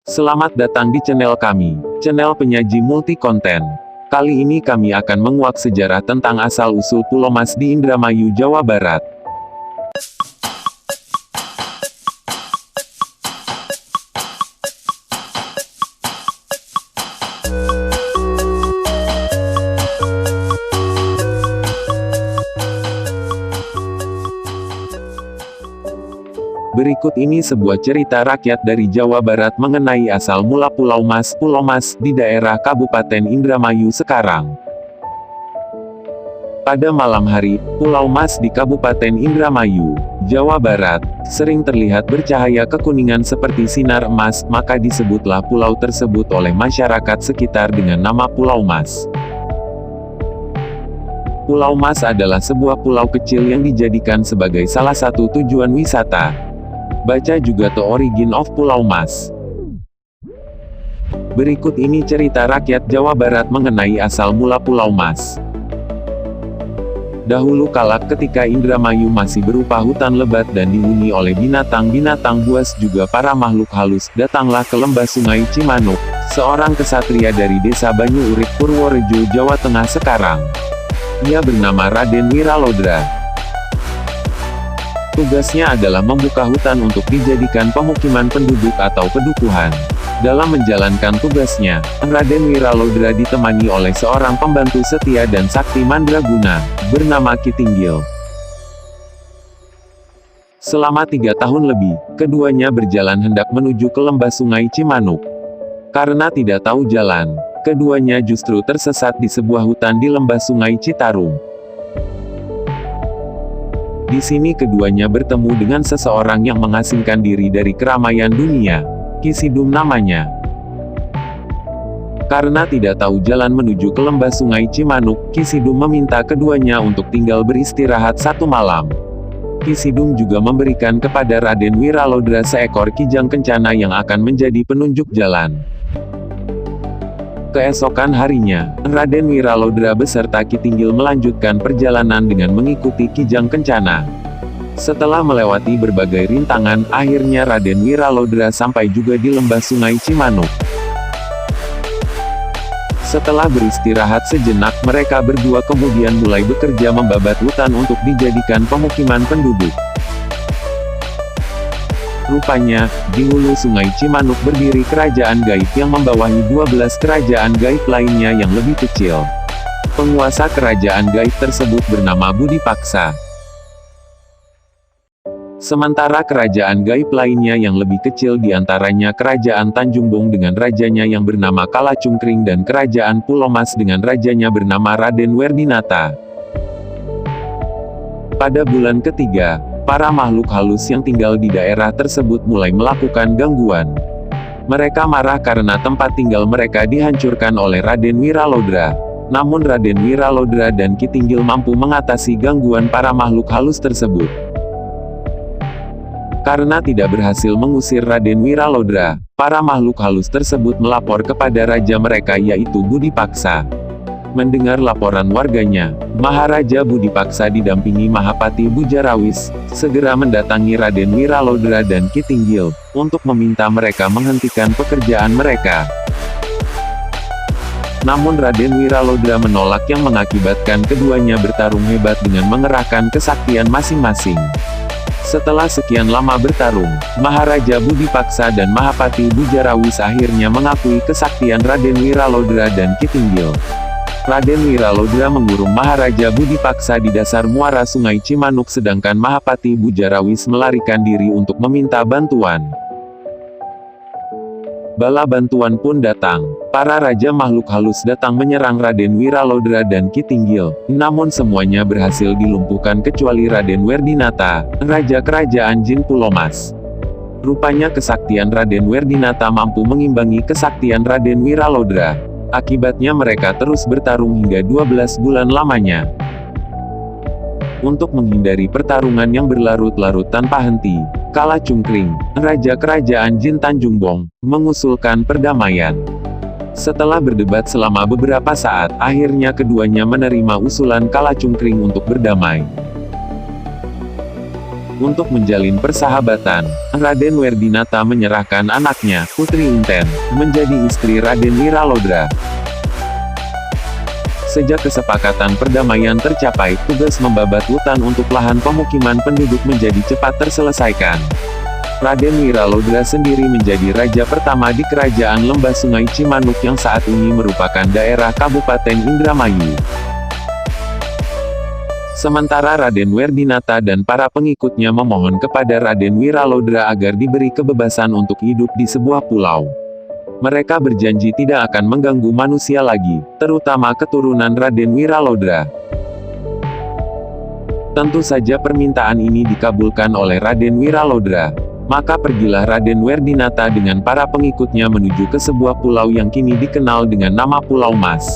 Selamat datang di channel kami, channel penyaji multi konten. Kali ini kami akan menguak sejarah tentang asal-usul Pulau Mas di Indramayu, Jawa Barat. Berikut ini sebuah cerita rakyat dari Jawa Barat mengenai asal mula Pulau Mas di daerah Kabupaten Indramayu sekarang. Pada malam hari, Pulau Mas di Kabupaten Indramayu, Jawa Barat, sering terlihat bercahaya kekuningan seperti sinar emas, maka disebutlah pulau tersebut oleh masyarakat sekitar dengan nama Pulau Mas. Pulau Mas adalah sebuah pulau kecil yang dijadikan sebagai salah satu tujuan wisata. Baca juga The Origin of Pulau Mas. Berikut ini cerita rakyat Jawa Barat mengenai asal mula Pulau Mas. Dahulu kala ketika Indramayu masih berupa hutan lebat dan dihuni oleh binatang-binatang buas juga para makhluk halus, datanglah ke lembah Sungai Cimanuk, seorang kesatria dari desa Banyu Urip, Purworejo, Jawa Tengah sekarang. Ia bernama Raden Wiralodra. Tugasnya adalah membuka hutan untuk dijadikan pemukiman penduduk atau pedukuhan. Dalam menjalankan tugasnya, Raden Wiralodra ditemani oleh seorang pembantu setia dan sakti mandraguna, bernama Ki Tinggil. Selama 3 tahun lebih, keduanya berjalan hendak menuju ke lembah Sungai Cimanuk. Karena tidak tahu jalan, keduanya justru tersesat di sebuah hutan di lembah Sungai Citarum. Di sini keduanya bertemu dengan seseorang yang mengasingkan diri dari keramaian dunia. Ki Sidum namanya. Karena tidak tahu jalan menuju ke lembah Sungai Cimanuk, Ki Sidum meminta keduanya untuk tinggal beristirahat 1 malam. Ki Sidum juga memberikan kepada Raden Wiralodra seekor kijang kencana yang akan menjadi penunjuk jalan. Keesokan harinya, Raden Wiralodra beserta Ki Tinggil melanjutkan perjalanan dengan mengikuti kijang kencana. Setelah melewati berbagai rintangan, akhirnya Raden Wiralodra sampai juga di lembah Sungai Cimanuk. Setelah beristirahat sejenak, mereka berdua kemudian mulai bekerja membabat hutan untuk dijadikan pemukiman penduduk. Rupanya, di hulu Sungai Cimanuk berdiri kerajaan gaib yang membawahi 12 kerajaan gaib lainnya yang lebih kecil. Penguasa kerajaan gaib tersebut bernama Budipaksa. Sementara kerajaan gaib lainnya yang lebih kecil diantaranya kerajaan Tanjung Bong dengan rajanya yang bernama Kalacungkring dan kerajaan Pulau Mas dengan rajanya bernama Raden Werdinata. Pada bulan ketiga, para makhluk halus yang tinggal di daerah tersebut mulai melakukan gangguan. Mereka marah karena tempat tinggal mereka dihancurkan oleh Raden Wiralodra. Namun Raden Wiralodra dan Ki Tinggil mampu mengatasi gangguan para makhluk halus tersebut. Karena tidak berhasil mengusir Raden Wiralodra, para makhluk halus tersebut melapor kepada raja mereka yaitu Budipaksa. Mendengar laporan warganya, Maharaja Budipaksa didampingi Mahapati Bujarawis, segera mendatangi Raden Wiralodra dan Ki Tinggil, untuk meminta mereka menghentikan pekerjaan mereka. Namun Raden Wiralodra menolak yang mengakibatkan keduanya bertarung hebat dengan mengerahkan kesaktian masing-masing. Setelah sekian lama bertarung, Maharaja Budipaksa dan Mahapati Bujarawis akhirnya mengakui kesaktian Raden Wiralodra dan Ki Tinggil. Raden Wiralodra mengurung Maharaja Budipaksa di dasar muara Sungai Cimanuk sedangkan Mahapati Bujarawis melarikan diri untuk meminta bantuan. Bala bantuan pun datang. Para raja makhluk halus datang menyerang Raden Wiralodra dan Ki Tinggil, namun semuanya berhasil dilumpuhkan kecuali Raden Werdinata, Raja Kerajaan Jin Pulau Mas. Rupanya kesaktian Raden Werdinata mampu mengimbangi kesaktian Raden Wiralodra. Akibatnya mereka terus bertarung hingga 12 bulan lamanya. Untuk menghindari pertarungan yang berlarut-larut tanpa henti, Kalacungkring, Raja Kerajaan Jin Tanjung Bong, mengusulkan perdamaian. Setelah berdebat selama beberapa saat, akhirnya keduanya menerima usulan Kalacungkring untuk berdamai. Untuk menjalin persahabatan, Raden Werdinata menyerahkan anaknya, Putri Inten, menjadi istri Raden Wiralodra. Sejak kesepakatan perdamaian tercapai, tugas membabat hutan untuk lahan pemukiman penduduk menjadi cepat terselesaikan. Raden Wiralodra sendiri menjadi raja pertama di Kerajaan Lembah Sungai Cimanuk yang saat ini merupakan daerah Kabupaten Indramayu. Sementara Raden Werdinata dan para pengikutnya memohon kepada Raden Wiralodra agar diberi kebebasan untuk hidup di sebuah pulau. Mereka berjanji tidak akan mengganggu manusia lagi, terutama keturunan Raden Wiralodra. Tentu saja permintaan ini dikabulkan oleh Raden Wiralodra. Maka pergilah Raden Werdinata dengan para pengikutnya menuju ke sebuah pulau yang kini dikenal dengan nama Pulau Mas.